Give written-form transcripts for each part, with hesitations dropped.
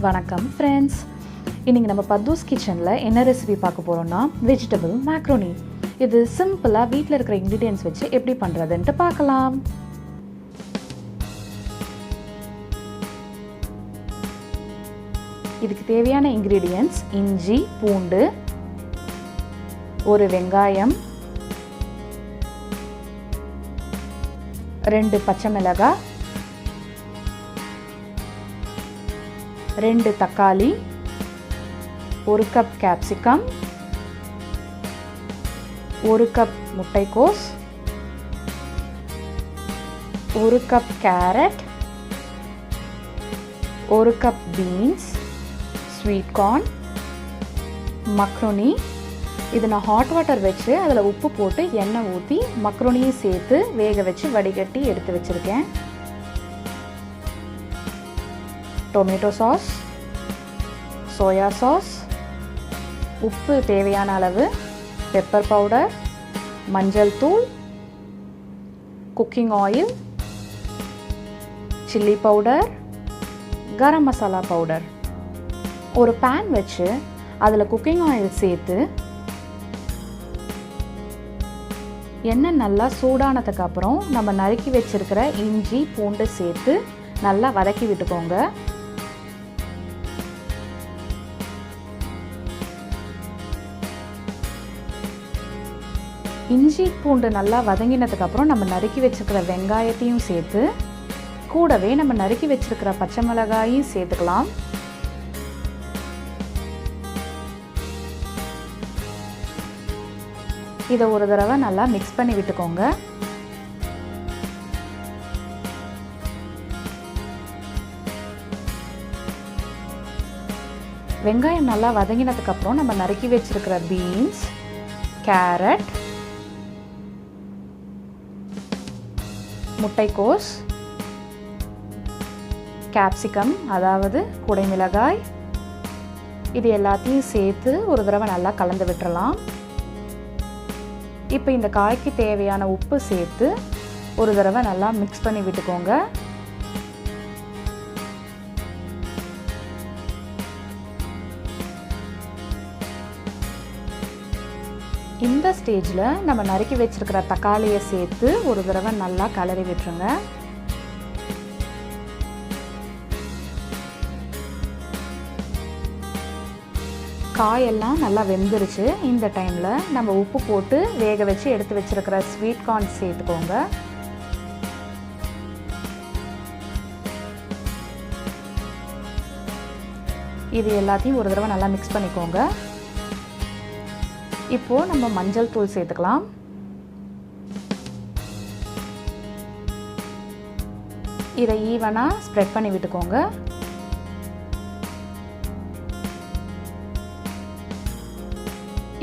வணக்கம் ஃப்ரெண்ட்ஸ். இன்றைக்கி நம்ம பத்தூஸ் கிச்சனில் என்ன ரெசிபி பார்க்க போகிறோம்னா வெஜிடபிள் மேக்ரோனி. இது சிம்பிளாக வீட்டில் இருக்கிற இன்க்ரீடியன்ட்ஸ் வச்சு எப்படி பண்ணுறதுன்ட்டு பார்க்கலாம். இதுக்கு தேவையான இன்க்ரீடியன்ட்ஸ் இஞ்சி, பூண்டு, ஒரு வெங்காயம், 2 பச்சை மிளகாய், 2 தக்காளி, 1 கப் கேப்சிகம், 1 கப் முட்டைக்கோஸ், 1 cup carrot, 1 cup beans, sweet corn, macaroni. இது நான் ஹாட் வாட்டர் வச்சு அதில் உப்பு போட்டு எண்ணெய் ஊற்றி மக்ரோனியும் சேர்த்து வேக வச்சு வடிகட்டி எடுத்து வச்சுருக்கேன். டொமேட்டோ சாஸ், சோயா சாஸ், உப்பு தேவையான அளவு, பெப்பர் பவுடர், மஞ்சள் தூள், cooking oil, chilli powder, garam masala powder. ஒரு பேன் வச்சு அதில் குக்கிங் ஆயில் சேர்த்து எண்ணெய் நல்லா சூடானதுக்கு அப்புறம் நம்ம நறுக்கி வச்சிருக்கிற இஞ்சி, பூண்டு சேர்த்து நல்லா வதக்கி விட்டுக்கோங்க. இஞ்சி பூண்டு நல்லா வதங்கினதுக்கு அப்புறம் நம்ம நறுக்கி வச்சிருக்கிற வெங்காயத்தையும் சேர்த்து கூடவே நம்ம நறுக்கி வச்சிருக்கிற பச்சை மிளகாயும் சேர்த்துக்கலாம். இதை ஒரு தடவை நல்லா மிக்ஸ் பண்ணி விட்டுக்கோங்க. வெங்காயம் நல்லா வதங்கினதுக்கு அப்புறம் நம்ம நறுக்கி வச்சிருக்கிற பீன்ஸ், கேரட், முட்டைக்கோஸ், கேப்சிகம் அதாவது குடைமிளகாய், இது எல்லாத்தையும் சேர்த்து ஒரு தடவை நல்லா கலந்து விட்டுறலாம். இப்போ இந்த காய்க்கு தேவையான உப்பு சேர்த்து ஒரு தடவை நல்லா மிக்ஸ் பண்ணி விட்டுக்கோங்க. இந்த ஸ்டேஜில் நம்ம நறுக்கி வச்சிருக்கிற தக்காளியை சேர்த்து ஒரு தடவை நல்லா கலரி விட்டுருங்க. காயெல்லாம் நல்லா வெந்துருச்சு. இந்த டைமில் நம்ம உப்பு போட்டு வேக வச்சு எடுத்து வச்சிருக்கிற ஸ்வீட் கார்ன் சேர்த்துக்கோங்க. இது எல்லாத்தையும் ஒரு தடவை நல்லா மிக்ஸ் பண்ணிக்கோங்க. இப்போது நம்ம மஞ்சள் தூள் சேர்த்துக்கலாம். இதை ஈவனாக ஸ்ப்ரெட் பண்ணி விட்டுக்கோங்க.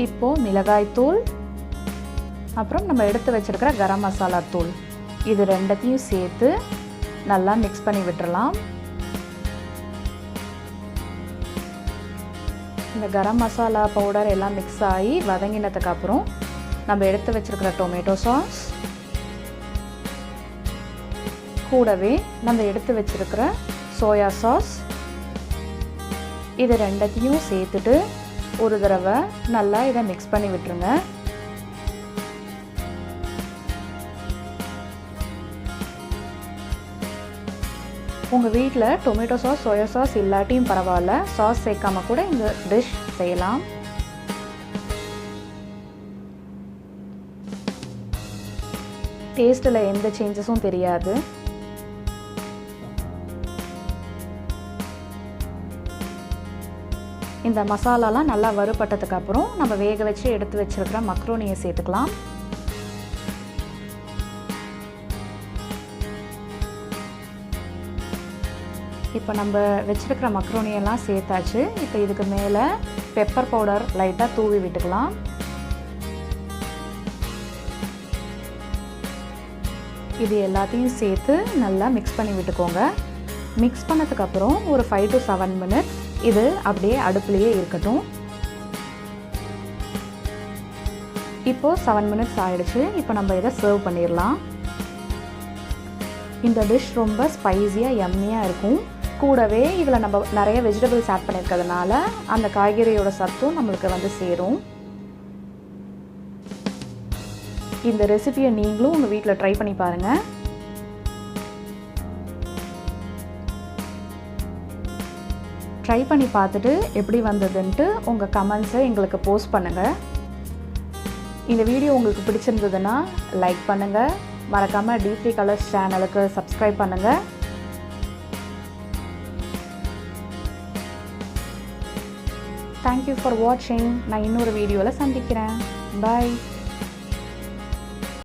இப்போது மிளகாய்த்தூள், அப்புறம் நம்ம எடுத்து வச்சிருக்கிற கரம் மசாலா தூள், இது ரெண்டத்தையும் சேர்த்து நல்லா மிக்ஸ் பண்ணி விட்டுறலாம். இந்த கரம் மசாலா பவுடர் எல்லாம் மிக்ஸ் ஆகி வதங்கினதுக்கு அப்புறம் நம்ம எடுத்து வச்சிருக்கிற டொமேட்டோ சாஸ் கூடவே நம்ம எடுத்து வச்சிருக்கிற சோயா சாஸ், இது ரெண்டத்தையும் சேர்த்துட்டு ஒரு தடவை நல்லா இதை மிக்ஸ் பண்ணி விட்டுருங்க. உங்கள் வீட்டில் டொமேட்டோ சாஸ், சோயா சாஸ் இல்லாட்டியும் பரவாயில்ல, சாஸ் சேர்க்காம கூட இந்த டிஷ் செய்யலாம். டேஸ்ட்டில் எந்த சேஞ்சஸும் தெரியாது. இந்த மசாலாலாம் நல்லா வறுபட்டதுக்கு அப்புறம் நம்ம வேக வச்சு எடுத்து வச்சிருக்கிற மக்ரோனியை சேர்த்துக்கலாம். இப்போ நம்ம வச்சிருக்கிற மக்ரோனியெல்லாம் சேர்த்தாச்சு. இப்போ இதுக்கு மேலே பெப்பர் பவுடர் லைட்டாக தூவி விட்டுக்கலாம். இது எல்லாத்தையும் சேர்த்து நல்லா மிக்ஸ் பண்ணி விட்டுக்கோங்க. மிக்ஸ் பண்ணதுக்கப்புறம் ஒரு 5 to 7 minutes இது அப்படியே அடுப்புலேயே இருக்கட்டும். இப்போது 7 minutes ஆகிடுச்சு. இப்போ நம்ம இதை சர்வ் பண்ணிடலாம். இந்த டிஷ் ரொம்ப ஸ்பைஸியாக யம்மியாக இருக்கும். கூடவே இதில் நம்ம நிறைய வெஜிடபிள்ஸ் ஆட் பண்ணியிருக்கிறதுனால அந்த காய்கறியோட சத்தும் நம்மளுக்கு வந்து சேரும். இந்த ரெசிபியை நீங்களும் உங்கள் வீட்டில் ட்ரை பண்ணி பாருங்கள். ட்ரை பண்ணி பார்த்துட்டு எப்படி வந்ததுன்ட்டு உங்கள் கமெண்ட்ஸை எங்களுக்கு போஸ்ட் பண்ணுங்கள். இந்த வீடியோ உங்களுக்கு பிடிச்சிருந்ததுன்னா லைக் பண்ணுங்கள். மறக்காமல் D3 Colors சேனலுக்கு சப்ஸ்கிரைப் பண்ணுங்கள். தேங்க்யூ ஃபார் வாட்சிங். நான் இன்னொரு வீடியோவில் சந்திக்கிறேன். பாய்.